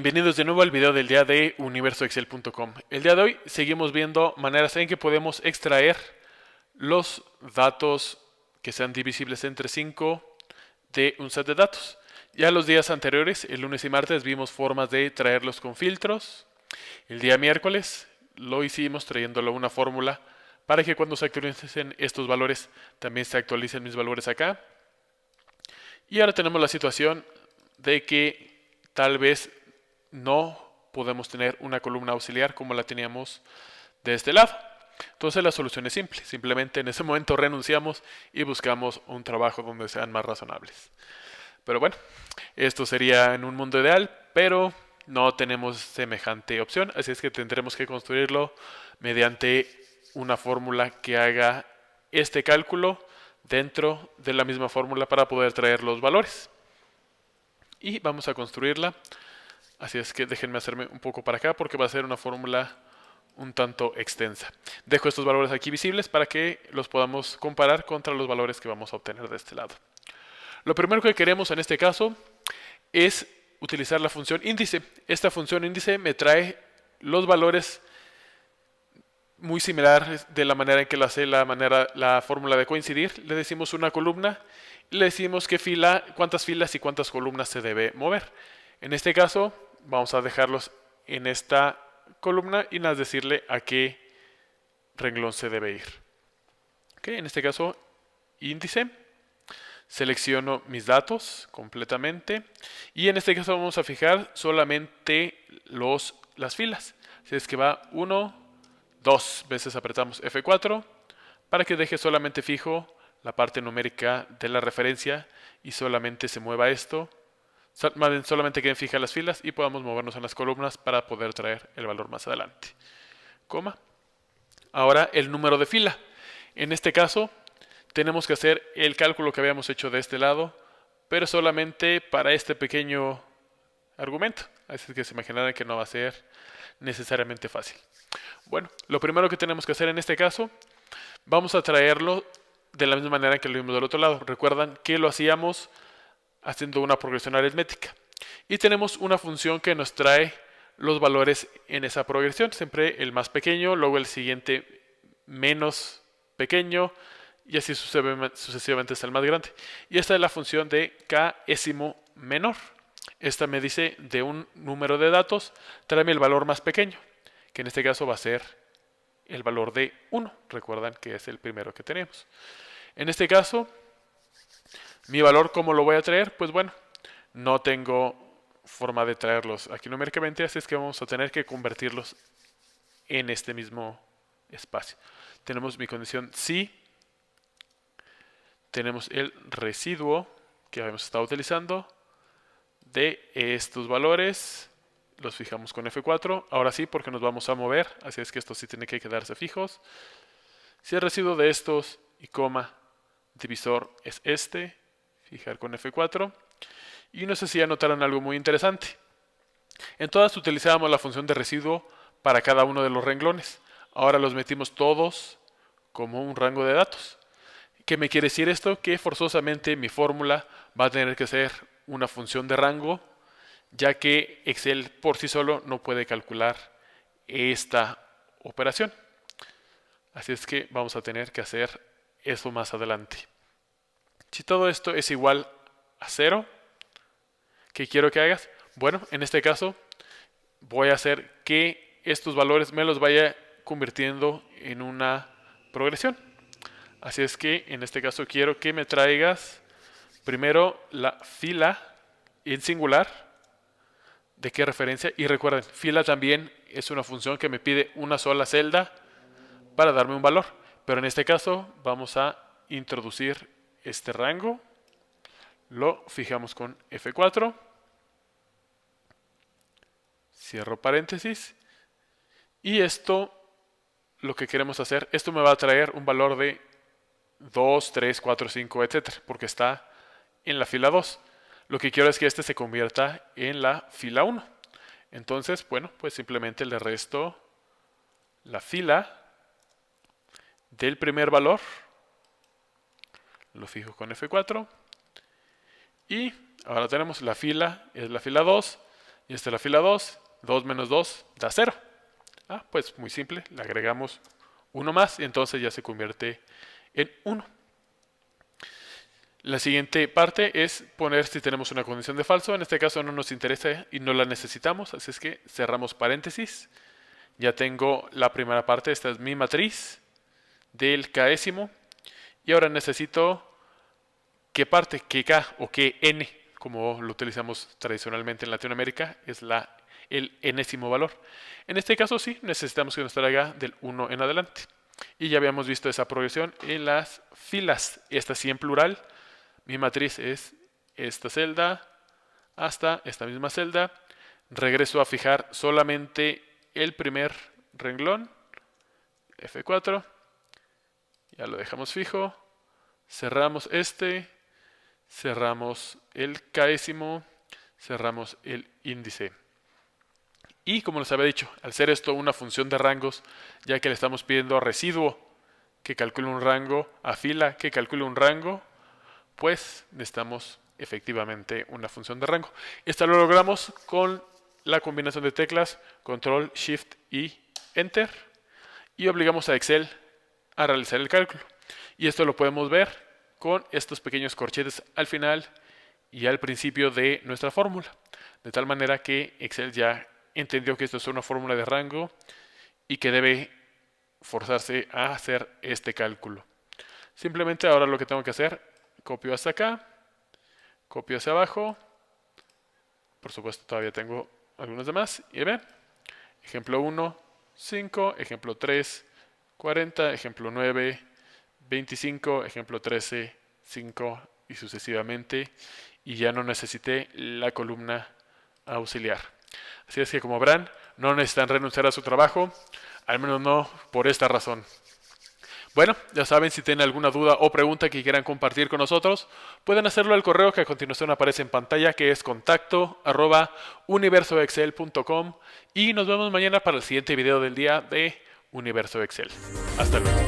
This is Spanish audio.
Bienvenidos de nuevo al video del día de universoexcel.com. El día de hoy seguimos viendo maneras en que podemos extraer los datos que sean divisibles entre 5 de un set de datos. Ya los días anteriores, el lunes y martes, vimos formas de traerlos con filtros. El día miércoles lo hicimos trayéndolo a una fórmula para que cuando se actualicen estos valores también se actualicen mis valores acá. Y ahora tenemos la situación de que tal vez no podemos tener una columna auxiliar como la teníamos de este lado. Entonces la solución es simple. Simplemente en ese momento renunciamos y buscamos un trabajo donde sean más razonables. Pero bueno, esto sería en un mundo ideal, pero no tenemos semejante opción. Así es que tendremos que construirlo mediante una fórmula que haga este cálculo dentro de la misma fórmula para poder traer los valores. Y vamos a construirla. Así es que déjenme hacerme un poco para acá porque va a ser una fórmula un tanto extensa. Dejo estos valores aquí visibles para que los podamos comparar contra los valores que vamos a obtener de este lado. Lo primero que queremos en este caso es utilizar la función índice. Esta función índice me trae los valores muy similar de la manera en que lo hace la fórmula de coincidir. Le decimos una columna y le decimos cuántas filas y cuántas columnas se debe mover. En este caso vamos a dejarlos en esta columna y nada más decirle a qué renglón se debe ir. Okay, en este caso índice, selecciono mis datos completamente y en este caso vamos a fijar solamente las filas. Así es que va 1, 2 veces apretamos F4 para que deje solamente fijo la parte numérica de la referencia y solamente se mueva esto. Solamente queden fijas las filas y podamos movernos en las columnas para poder traer el valor más adelante. Coma. Ahora el número de fila. En este caso tenemos que hacer el cálculo que habíamos hecho de este lado, pero solamente para este pequeño argumento. Así que se imaginarán que no va a ser necesariamente fácil. Bueno, lo primero que tenemos que hacer en este caso, vamos a traerlo de la misma manera que lo vimos del otro lado. Recuerdan que lo hacíamos haciendo una progresión aritmética. Y tenemos una función que nos trae los valores en esa progresión. Siempre el más pequeño, luego el siguiente menos pequeño y así sucesivamente hasta el más grande. Y esta es la función de késimo menor. Esta me dice de un número de datos, tráeme el valor más pequeño, que en este caso va a ser el valor de 1. Recuerdan que es el primero que tenemos. En este caso, mi valor, ¿cómo lo voy a traer? Pues bueno, no tengo forma de traerlos aquí numéricamente, así es que vamos a tener que convertirlos en este mismo espacio. Tenemos mi condición si, tenemos el residuo que habíamos estado utilizando de estos valores, los fijamos con F4, ahora sí porque nos vamos a mover, así es que esto sí tiene que quedarse fijos. Si el residuo de estos y coma divisor es este, fijar con F4. Y no sé si ya notaron algo muy interesante. En todas utilizábamos la función de residuo para cada uno de los renglones. Ahora los metimos todos como un rango de datos. ¿Qué me quiere decir esto? Que forzosamente mi fórmula va a tener que ser una función de rango, ya que Excel por sí solo no puede calcular esta operación. Así es que vamos a tener que hacer eso más adelante. Si todo esto es igual a 0, ¿qué quiero que hagas? Bueno, en este caso voy a hacer que estos valores me los vaya convirtiendo en una progresión. Así es que en este caso quiero que me traigas primero la fila en singular. ¿De qué referencia? Y recuerden, fila también es una función que me pide una sola celda para darme un valor. Pero en este caso vamos a introducir este rango, lo fijamos con F4, cierro paréntesis, y esto, lo que queremos hacer, esto me va a traer un valor de 2, 3, 4, 5, etc., porque está en la fila 2. Lo que quiero es que este se convierta en la fila 1. Entonces, bueno, pues simplemente le resto la fila del primer valor, lo fijo con F4 y ahora tenemos la fila, es la fila 2 Y esta es la fila 2. 2 menos 2 da 0. Pues muy simple. Le agregamos 1 más y entonces ya se convierte en 1. La siguiente parte es poner si tenemos una condición de falso. En este caso no nos interesa y no la necesitamos. Así es que cerramos paréntesis. Ya tengo la primera parte. Esta es mi matriz del késimo. Y ahora necesito qué parte, qué k o qué n, como lo utilizamos tradicionalmente en Latinoamérica, es el enésimo valor. En este caso sí, necesitamos que nos traiga del 1 en adelante. Y ya habíamos visto esa progresión en las filas. Esta sí en plural. Mi matriz es esta celda hasta esta misma celda. Regreso a fijar solamente el primer renglón, F4. Ya lo dejamos fijo. Cerramos este. Cerramos el késimo. Cerramos el índice. Y como les había dicho, al ser esto una función de rangos, ya que le estamos pidiendo a residuo que calcule un rango, a fila que calcule un rango, pues necesitamos efectivamente una función de rango. Esta lo logramos con la combinación de teclas Control, Shift y Enter. Y obligamos a Excel a realizar el cálculo. Y esto lo podemos ver con estos pequeños corchetes al final y al principio de nuestra fórmula. De tal manera que Excel ya entendió que esto es una fórmula de rango y que debe forzarse a hacer este cálculo. Simplemente ahora lo que tengo que hacer, copio hasta acá, copio hacia abajo. Por supuesto todavía tengo algunos demás. Y ven, ejemplo 1, 5, ejemplo 3, 40, ejemplo 9, 25, ejemplo 13, 5 y sucesivamente. Y ya no necesité la columna auxiliar. Así es que como verán, no necesitan renunciar a su trabajo, al menos no por esta razón. Bueno, ya saben, si tienen alguna duda o pregunta que quieran compartir con nosotros, pueden hacerlo al correo que a continuación aparece en pantalla, que es contacto@universoexcel.com, y nos vemos mañana para el siguiente video del día de Universo Excel. Hasta luego.